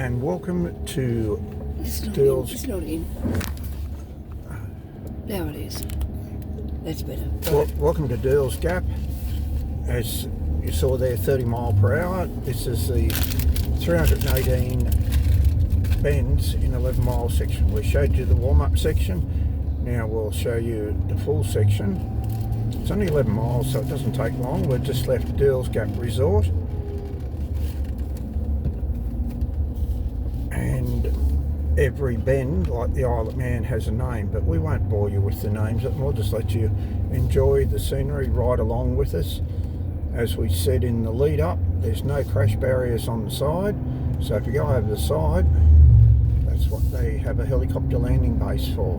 and welcome to It's Dill's. It's not in. Now it is. That's better. Welcome to Dill's Gap. As you saw there, 30 mile per hour. This is the 318 bends in 11 mile section. We showed you the warm-up section. Now we'll show you the full section. It's only 11 miles, so it doesn't take long. We've just left Dill's Gap Resort. And every bend, like the Isle of Man, has a name, but we won't bore you with the names. We'll just let you enjoy the scenery, ride along with us. As we said in the lead up, there's no crash barriers on the side, so if you go over the side, that's what they have a helicopter landing base for.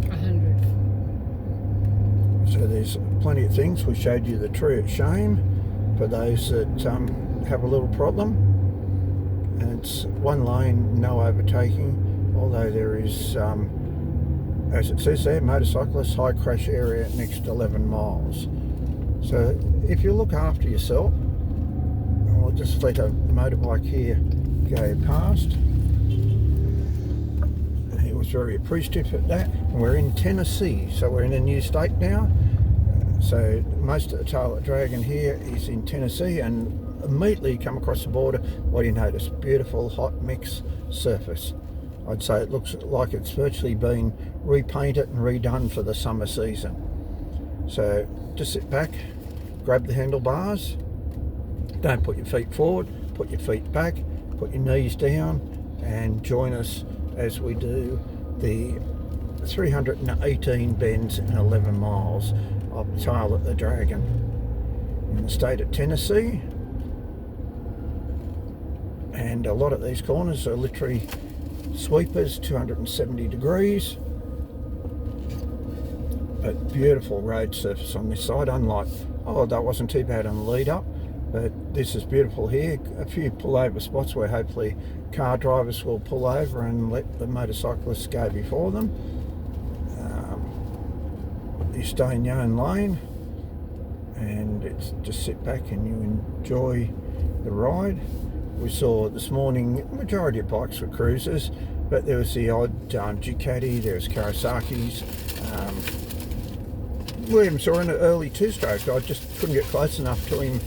100. So there's plenty of things. We showed you the tree at Shame for those that have a little problem. And it's one lane, no overtaking, although there is, as it says there, motorcyclist high crash area next 11 miles. So if you look after yourself, I'll just let a motorbike here go past. He was very appreciative of that. And we're in Tennessee, so we're in a new state now. So most of the tail of the Dragon here is in Tennessee, and immediately you come across the border, what do you notice? Beautiful hot mix surface. I'd say it looks like it's virtually been repainted and redone for the summer season. So just sit back, grab the handlebars, don't put your feet forward, put your feet back, put your knees down, and join us as we do the 318 bends in 11 miles of the tail of the Dragon in the state of Tennessee. And a lot of these corners are literally sweepers, 270 degrees. But beautiful road surface on this side, unlike, that wasn't too bad on the lead up, but this is beautiful here. A few pull over spots where hopefully car drivers will pull over and let the motorcyclists go before them. You stay in your own lane, and it's just sit back and you enjoy the ride. We saw this morning, the majority of bikes were cruisers, but there was the odd Ducati, there was Kawasaki's. We even saw an early two-stroke. I just couldn't get close enough to him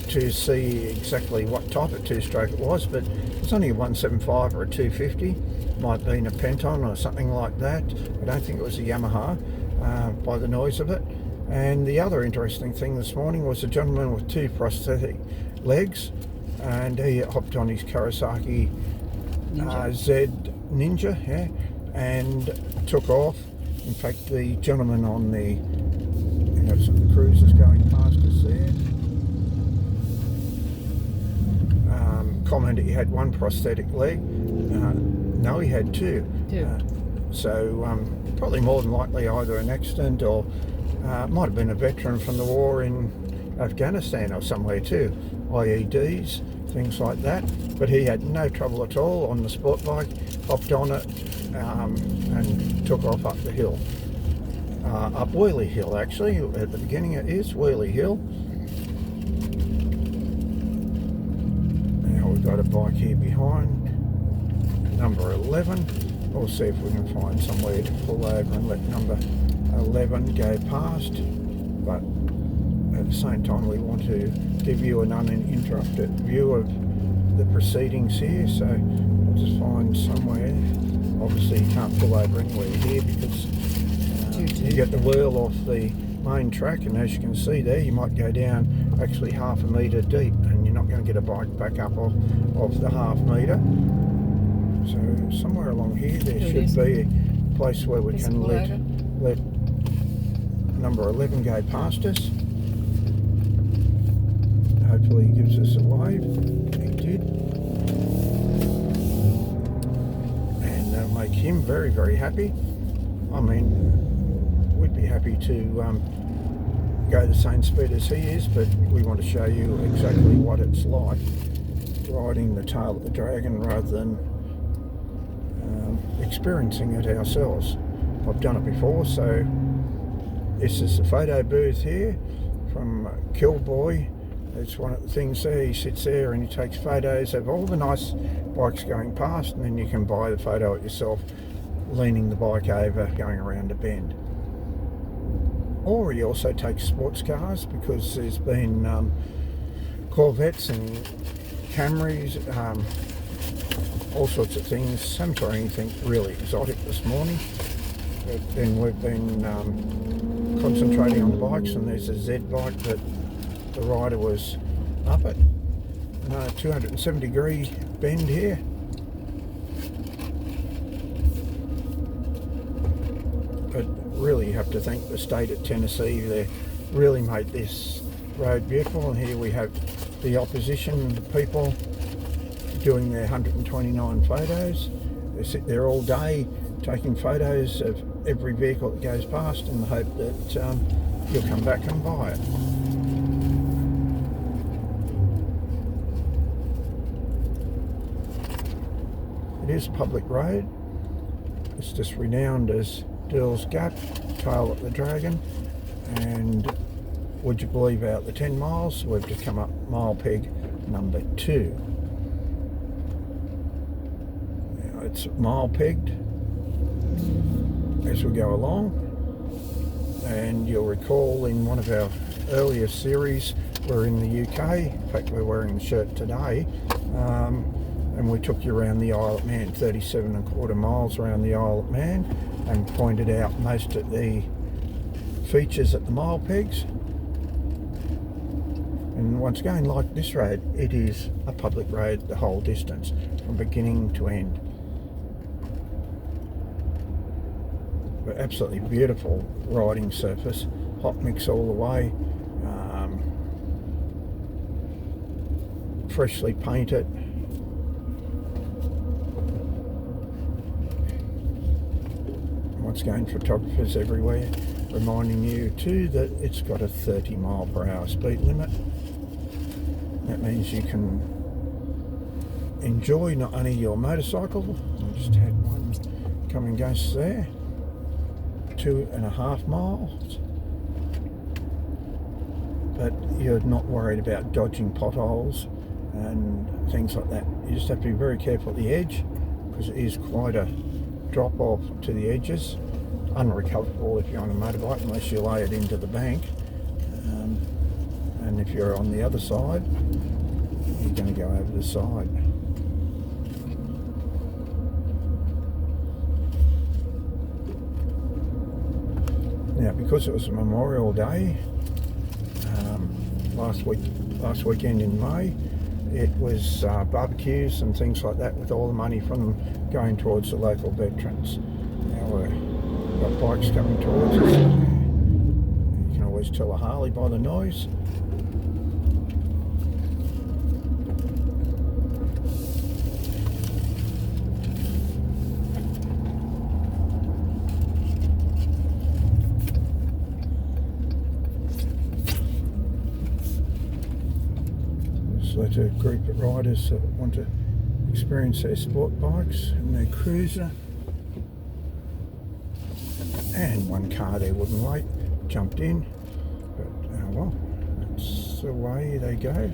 to see exactly what type of two-stroke it was, but it's only a 175 or a 250. Might have been a Penton or something like that. I don't think it was a Yamaha by the noise of it. And the other interesting thing this morning was a gentleman with two prosthetic legs, and he hopped on his Kawasaki Z Ninja, yeah, and took off. In fact, the gentleman on the, some of the cruisers going past us there, commented he had one prosthetic leg. No, he had two. So probably more than likely either an accident or might have been a veteran from the war in Afghanistan or somewhere too. IEDs, things like that. But he had no trouble at all on the sport bike, hopped on it and took off up the hill. Up Wheelie Hill actually, at the beginning it is Wheelie Hill. Now we've got a bike here behind, number 11. We'll see if we can find somewhere to pull over and let number 11 go past. But at the same time, we want to give you an uninterrupted view of the proceedings here. So we'll just find somewhere. Obviously, you can't pull over anywhere here because you get the wheel off the main track, and as you can see there, you might go down actually half a metre deep, and you're not going to get a bike back up off the half metre. So somewhere along here there should be a place where we can let number 11 go past us. Hopefully he gives us a wave. He did. And that'll make him very, very happy. I mean, we'd be happy to go the same speed as he is, but we want to show you exactly what it's like riding the tail of the Dragon rather than experiencing it ourselves. I've done it before, so this is the photo booth here from Killboy It's one of the things there. He sits there and he takes photos of all the nice bikes going past, and then you can buy the photo of yourself leaning the bike over, going around a bend. Or he also takes sports cars, because there's been Corvettes and Camrys, all sorts of things. Haven't saw anything really exotic this morning, but then we've been concentrating on the bikes, and there's a Z bike that the rider was up at. 270-degree bend here. But really you have to thank the state of Tennessee. They really made this road beautiful, and here we have the opposition people doing their 129 photos. They sit there all day taking photos of every vehicle that goes past in the hope that you'll come back and buy it. It is a public road. It's just renowned as Deals Gap, Tail at the Dragon, and would you believe out the 10 miles, we've just come up mile peg number 2. Now it's mile pegged as we go along, and you'll recall in one of our earlier series we're in the UK. In fact, we're wearing the shirt today, and we took you around the Isle of Man, 37.25 miles around the Isle of Man, and pointed out most of the features at the mile pegs. And once again, like this road, it is a public road the whole distance from beginning to end. But absolutely beautiful riding surface, hot mix all the way, freshly painted. Once again, photographers everywhere, reminding you too that it's got a 30 mile per hour speed limit. That means you can enjoy not only your motorcycle, I just had one come and go there, 2.5 miles, but you're not worried about dodging potholes and things like that. You just have to be very careful at the edge, because it is quite a drop off to the edges, unrecoverable if you're on a motorbike unless you lay it into the bank, and if you're on the other side you're going to go over the side. Now, because it was a Memorial Day last weekend in May, it was barbecues and things like that, with all the money from them going towards the local veterans. Now we've got bikes coming towards us. You can always tell a Harley by the noise. So it's a group of riders that want to experience their sport bikes and their cruiser. And one car there wouldn't wait, jumped in, but well, that's the way they go.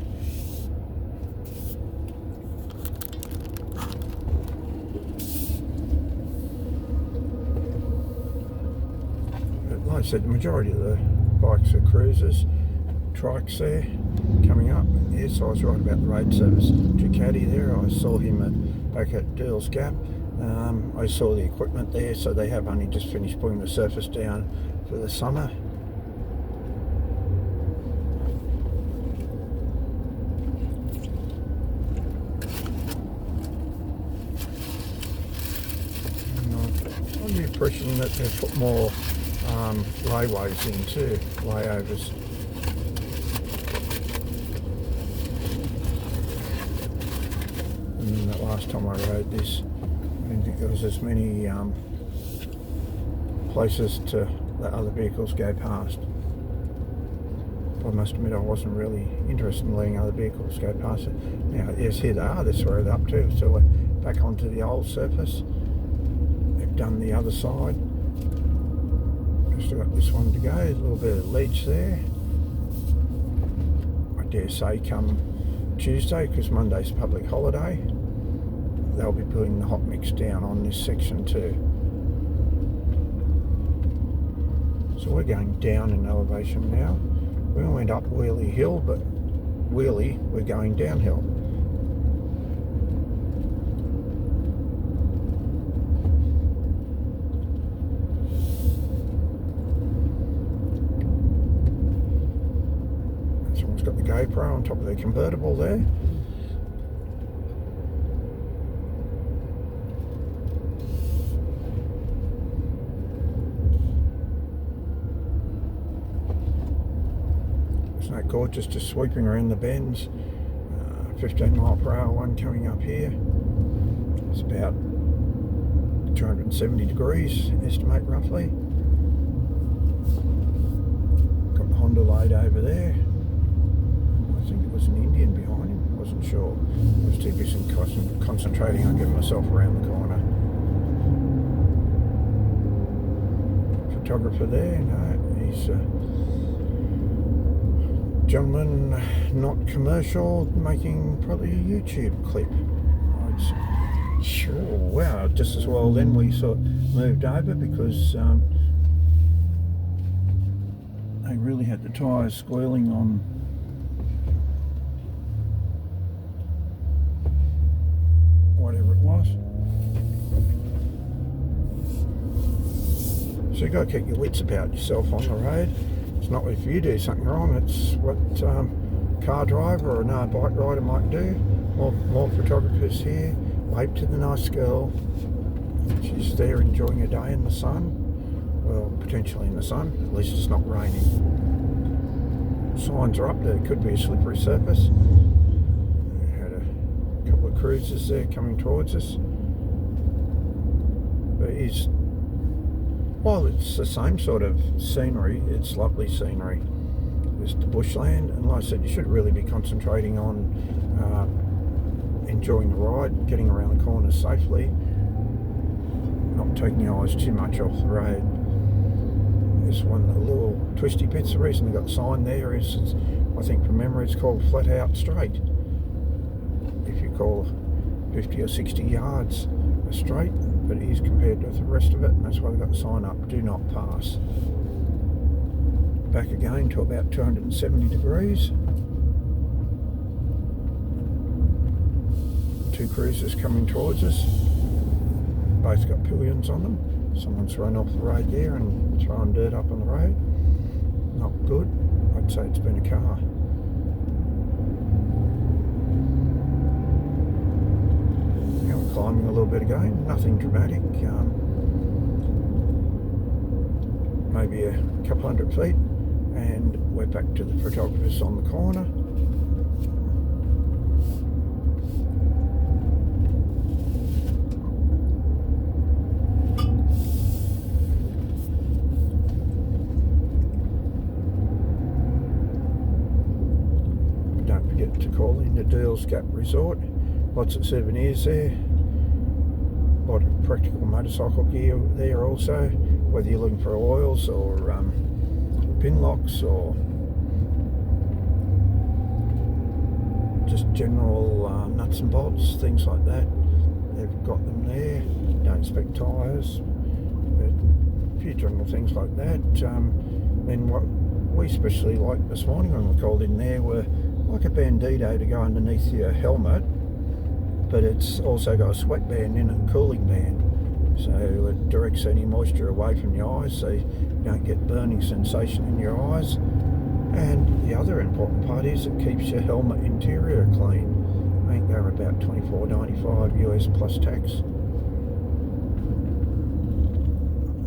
But like I said, the majority of the bikes are cruisers. Trikes there coming up. Yes, I was right about the road service. Ducati there, I saw him back at Deals Gap. I saw the equipment there, so they have only just finished putting the surface down for the summer. And I'm the impression that they've put more layways in too, layovers. And that last time I rode this, I didn't think there was as many places to let other vehicles go past. I must admit I wasn't really interested in letting other vehicles go past it. Now, yes, here they are, that's where they're up to. So we're back onto the old surface. They've done the other side. I've still got this one to go, a little bit of ledge there. I dare say come Tuesday, because Monday's a public holiday, they'll be putting the hot mix down on this section too. So we're going down in elevation now. We went up Wheelie Hill, but Wheelie, we're going downhill. Someone's got the GoPro on top of their convertible there. Isn't that gorgeous, just sweeping around the bends. 15 mile per hour one coming up here. It's about 270 degrees, estimate roughly. Got the Honda Lade over there. I think it was an Indian behind him, wasn't sure. I was too busy concentrating on getting myself around the corner. Photographer there, no, he's a gentleman, not commercial, making probably a YouTube clip, I'd say. Sure, wow, just as well then we sort of moved over, because they really had the tyres squealing on whatever it was. So you've got to keep your wits about yourself on the road. It's not if you do something wrong, it's what car driver or no bike rider might do. More photographers here. Wave to the nice girl. She's there enjoying a day in the sun. Well, potentially in the sun, at least it's not raining. Signs are up there, could be a slippery surface. We had a couple of cruisers there coming towards us. But while it's the same sort of scenery, it's lovely scenery. There's the bushland, and like I said, you should really be concentrating on enjoying the ride, getting around the corners safely, not taking your eyes too much off the road. There's one of the little twisty bits. The reason they got the sign there is, I think from memory, it's called Flat Out Straight. If you call 50 or 60 yards a straight, but it is compared to the rest of it, and that's why they've got the sign up, do not pass. Back again to about 270 degrees. Two cruisers coming towards us. Both got pillions on them. Someone's run off the road there and thrown dirt up on the road. Not good. I'd say it's been a car. Climbing a little bit again, nothing dramatic, maybe a couple hundred feet, and we're back to the photographers on the corner. Don't forget to call in the Deals Gap Resort, lots of souvenirs there. A lot of practical motorcycle gear there also, whether you're looking for oils or pin locks or just general nuts and bolts, things like that. They've got them there. Don't expect tyres, but a few general things like that. Then what we especially liked this morning when we called in there were like a Bandido to go underneath your helmet, but it's also got a sweat band in it, a cooling band, so it directs any moisture away from your eyes so you don't get burning sensation in your eyes. And the other important part is it keeps your helmet interior clean. I think they're about $24.95 US plus tax.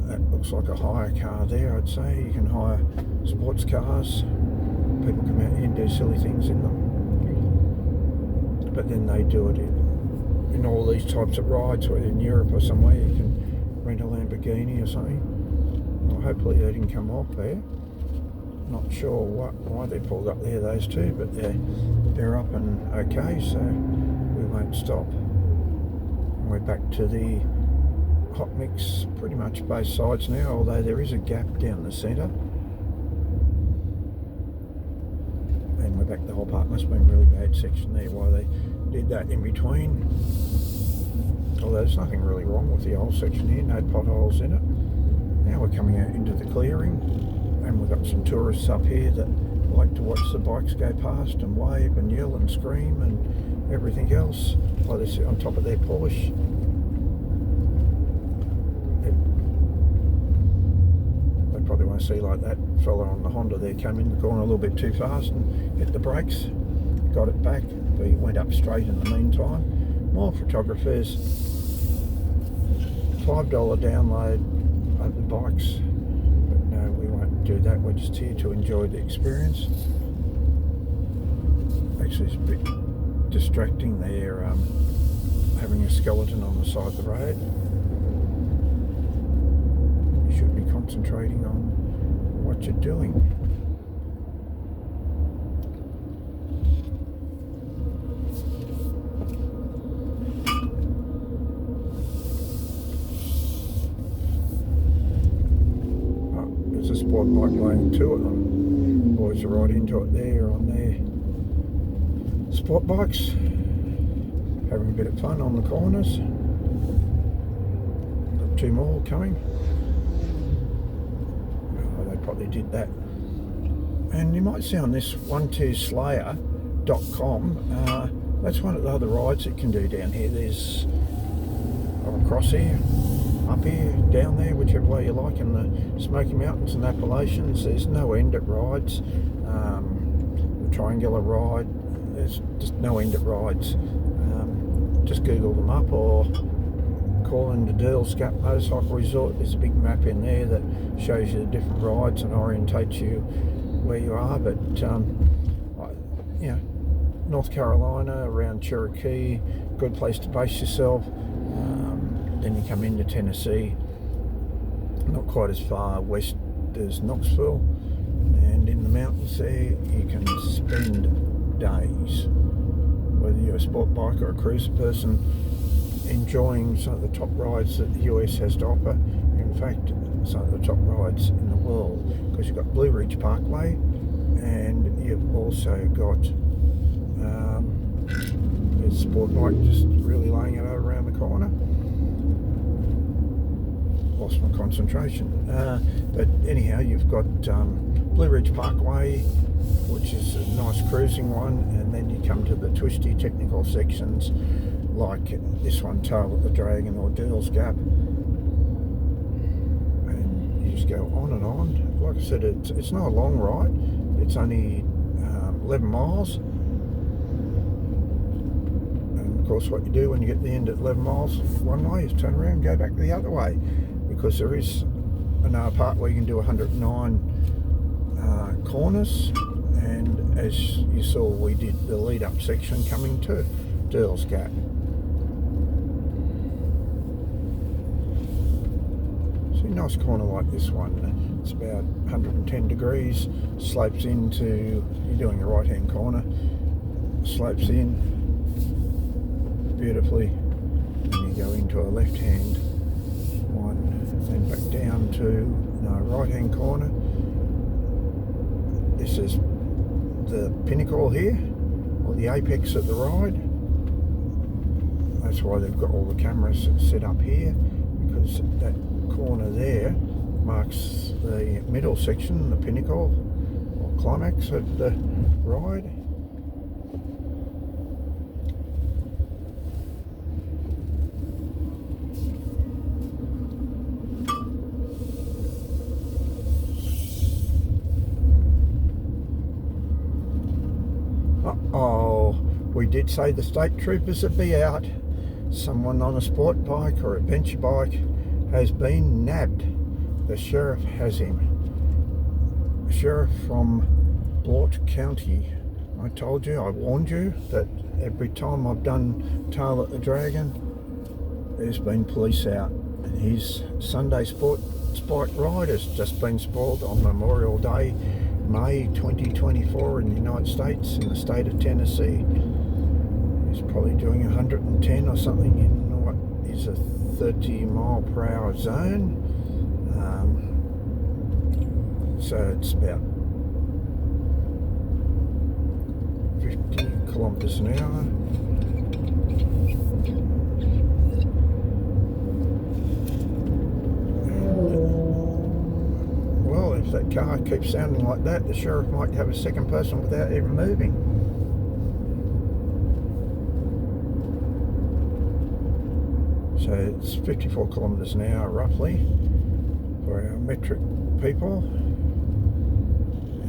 That looks like a hire car there, I'd say. You can hire sports cars. People come out here and do silly things in them, but then they do it in all these types of rides, whether in Europe or somewhere you can rent a Lamborghini or something. Well, hopefully they didn't come off there. Not sure why they pulled up there, those two, but they're up and okay, so we won't stop. And we're back to the hot mix pretty much both sides now, although there is a gap down the centre. and we're back. The whole park must have been a really bad section there, why they did that in between. Although there's nothing really wrong with the old section here, no potholes in it. Now we're coming out into the clearing, and we've got some tourists up here that like to watch the bikes go past and wave and yell and scream and everything else while they sit on top of their Porsche. They probably want to see like that fella on the Honda there came in the corner a little bit too fast and hit the brakes, got it back, but he went up straight in the meantime. More photographers, $5 download of the bikes. No, we won't do that. We're just here to enjoy the experience. Actually, it's a bit distracting. They're having a skeleton on the side of the road. You should be concentrating on what you're doing. There's a sport bike lane to it, and boys are right into it there on their sport bikes, having a bit of fun on the corners. Got two more coming. Oh, they probably did that. And you might see on this 12slayer.com, that's one of the other rides it can do down here. There's across here, up here, down there, whichever way you like, in the Smoky Mountains and Appalachians. There's no end at rides. The triangular ride, there's just no end at rides. Just Google them up or call into Deals Gap Motorcycle Resort. There's a big map in there that shows you the different rides and orientates you where you are. But you know, North Carolina, around Cherokee, good place to base yourself. Then you come into Tennessee, not quite as far west as Knoxville, and in the mountains there you can spend days, whether you're a sport bike or a cruiser person, enjoying some of the top rides that the US has to offer. In fact, some of the top rides in the world, because you've got Blue Ridge Parkway, and you've also got there's sport bike just really laying it out around the corner. Lost my concentration, but anyhow, you've got Blue Ridge Parkway, which is a nice cruising one, and then you come to the twisty technical sections like this one, Tail at the Dragon or Deals Gap, and you just go on and on. Like I said, it's not a long ride, it's only 11 miles. Of course, what you do when you get to the end at 11 miles one way is turn around and go back the other way, because there is another part where you can do 109 corners, and as you saw, we did the lead up section coming to Deals Gap. See, a nice corner like this one, it's about 110 degrees, slopes into, you're doing a right hand corner, slopes in beautifully, and you go into a left hand one, then back down to right hand corner. This is the pinnacle here, or the apex of the ride. That's why they've got all the cameras set up here, because that corner there marks the middle section, the pinnacle or climax of the ride. Oh, we did say the state troopers would be out. Someone on a sport bike or adventure bike has been nabbed. The sheriff has him. A sheriff from Blort County. I told you, I warned you that every time I've done Tail at the Dragon, there's been police out. And his Sunday sport ride has just been spoiled on Memorial Day, May 2024 in the United States, in the state of Tennessee. He's probably doing 110 or something in what is a 30-mile-per-hour zone. So it's about 50 kilometres an hour. Well, if that car keeps sounding like that, the sheriff might have a second person without even moving. So it's 54 kilometres an hour roughly for our metric people.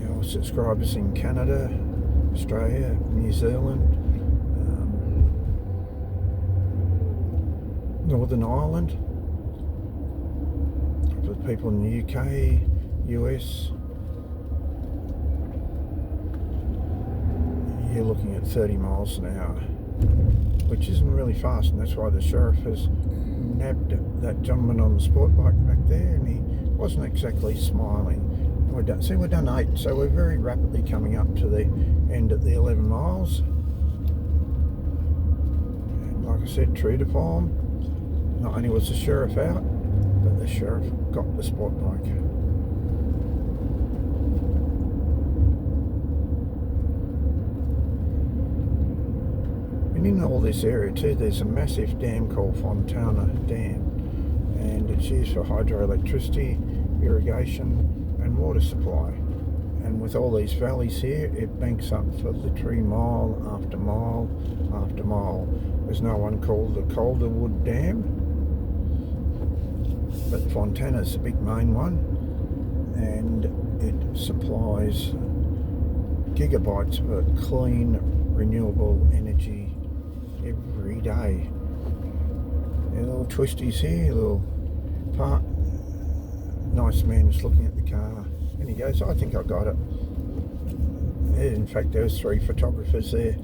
Our subscribers in Canada, Australia, New Zealand, Northern Ireland, for people in the UK, US, you're looking at 30 miles an hour, which isn't really fast, and that's why the sheriff has nabbed that gentleman on the sport bike back there, and he wasn't exactly smiling. We're done 8, so we're very rapidly coming up to the end at the 11 miles. And like I said, true to form, not only was the sheriff out, but the sheriff got the sport bike. And in all this area too, there's a massive dam called Fontana Dam, and it's used for hydroelectricity, irrigation and water supply. And with all these valleys here, it banks up for literally mile after mile after mile. There's no one called the Calderwood Dam, but Fontana's the big main one, and it supplies gigabytes of clean, renewable energy every day. There are little twisties here, little part. Nice man just looking at the car, and he goes, I think I got it. In fact, there was 3 photographers there.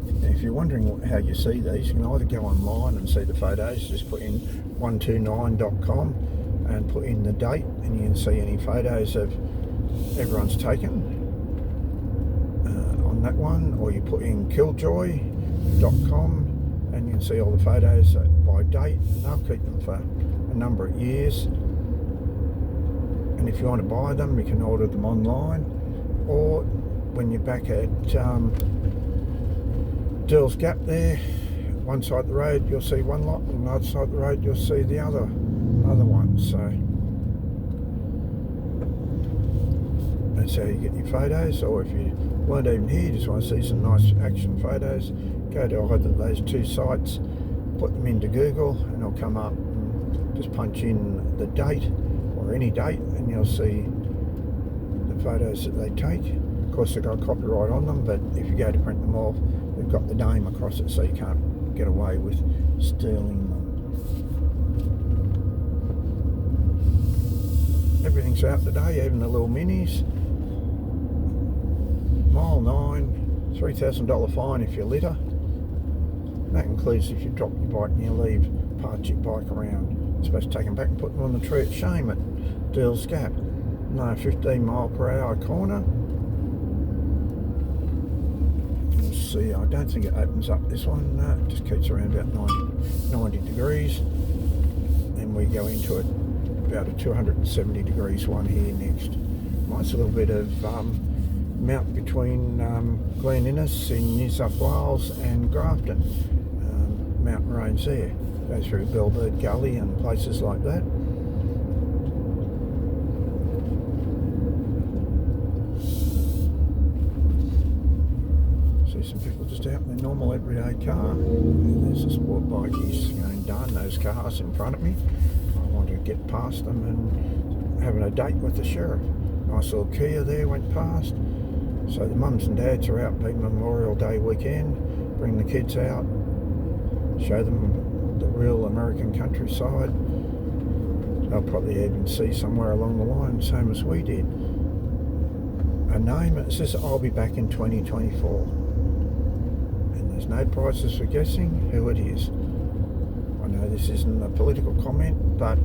And if you're wondering how you see these, you can either go online and see the photos, just put in 129.com and put in the date, and you can see any photos of everyone's taken on that one, or you put in killjoy.com and you can see all the photos by date, and they'll keep them for a number of years. And if you want to buy them, you can order them online, or when you're back at Deals Gap there, one side of the road you'll see one lot, and the other side of the road you'll see the other one. So that's how you get your photos. Or if you weren't even here, just want to see some nice action photos, go to either of those 2 sites, put them into Google, and they'll come up. Just punch in the date or any date, and you'll see the photos that they take. Of course, they've got copyright on them, but if you go to print them off, they've got the name across it, so you can't get away with stealing them. Everything's out today, even the little minis. Mile 9, $3,000 fine if you litter. That includes if you drop your bike and you leave park your bike around. You're supposed to take them back and put them on the tree at Shame at Deals Gap. No 15 mile per hour corner. We'll see, I don't think it opens up this one. No, it just keeps around about 90 degrees. Then we go into it about a 270 degrees one here next. Nice little bit of mount between Glen Innes in New South Wales and Grafton. Mountain range there. Go through Bellbird Gully and places like that. See some people just out in their normal everyday car. And there's a sport bike, he's going, darn those cars in front of me. I want to get past them and having a date with the sheriff. Nice little Kia there went past. So the mums and dads are out big Memorial Day weekend, bring the kids out, show them the real American countryside. They'll probably even see somewhere along the line, same as we did, a name that says I'll be back in 2024. And there's no prizes for guessing who it is. I know this isn't a political comment, but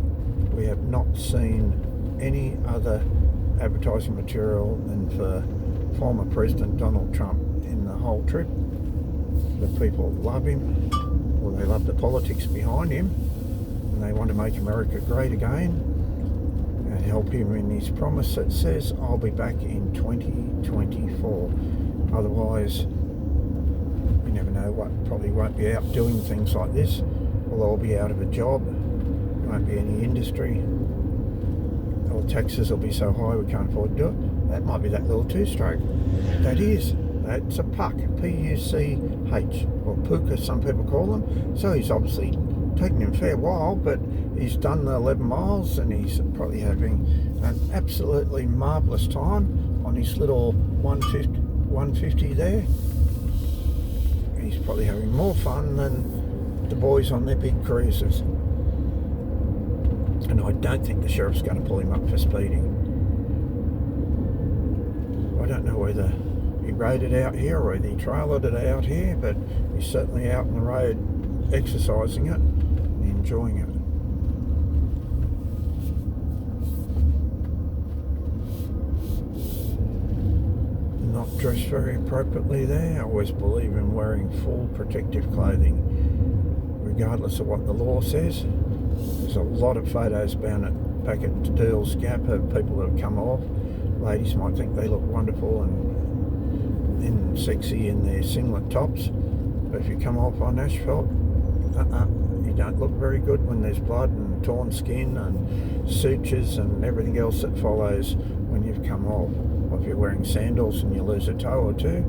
we have not seen any other advertising material than for former President Donald Trump in the whole trip. The people love him, or they love the politics behind him, and they want to make America great again. and help him in his promise that says I'll be back in 2024. Otherwise, you never know what, probably won't be out doing things like this, or I'll be out of a job, there won't be any industry, or taxes will be so high we can't afford to do it. That might be that little two-stroke. That's a puck, P-U-C-H, or puka some people call them. So he's obviously taken him a fair while, but he's done the 11 miles and he's probably having an absolutely marvellous time on his little 150 there. He's probably having more fun than the boys on their big cruisers. And I don't think the sheriff's going to pull him up for speeding. I don't know whether he rode it out here or whether he trailered it out here, but he's certainly out on the road exercising it and enjoying it. Not dressed very appropriately there. I always believe in wearing full protective clothing, regardless of what the law says. There's a lot of photos back at Deals Gap of people that have come off. Ladies might think they look wonderful and sexy in their singlet tops, but if you come off on asphalt, you don't look very good when there's blood and torn skin and sutures and everything else that follows when you've come off. Or if you're wearing sandals and you lose a toe or two,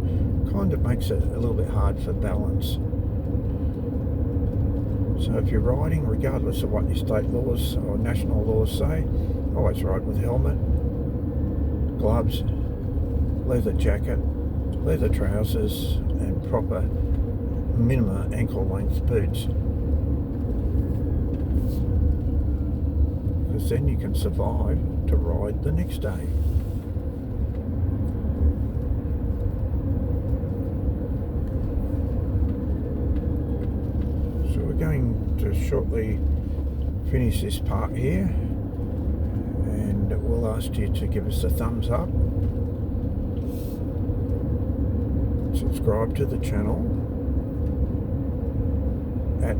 kind of makes it a little bit hard for balance. So if you're riding, regardless of what your state laws or national laws say, always ride with a helmet, gloves, leather jacket, leather trousers and proper minimum ankle length boots. Because then you can survive to ride the next day. So we're going to shortly finish this part here, and we'll ask you to give us a thumbs up, subscribe to the channel at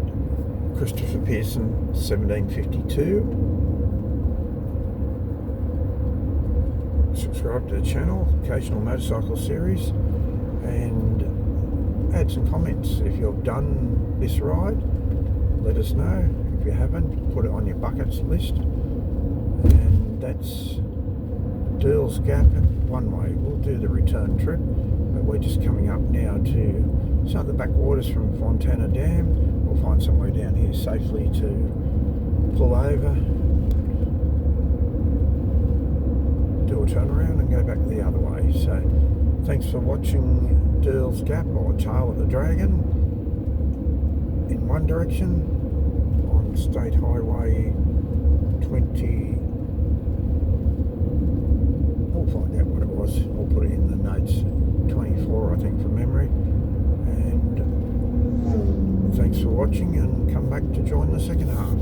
Christopher Pearson 1752, subscribe to the channel, Occasional Motorcycle Series, and add some comments. If you've done this ride, let us know. If you haven't, put it on your buckets list. And that's Deals Gap one way. We'll do the return trip, but we're just coming up now to some of the backwaters from Fontana Dam. We'll find somewhere down here safely to pull over, do a turnaround and go back the other way. So thanks for watching Deals Gap, or Tail of the Dragon, in one direction on State Highway 20. We'll find out what it was. We'll put it in the notes. 24, I think, from memory. And thanks for watching, and come back to join the second half.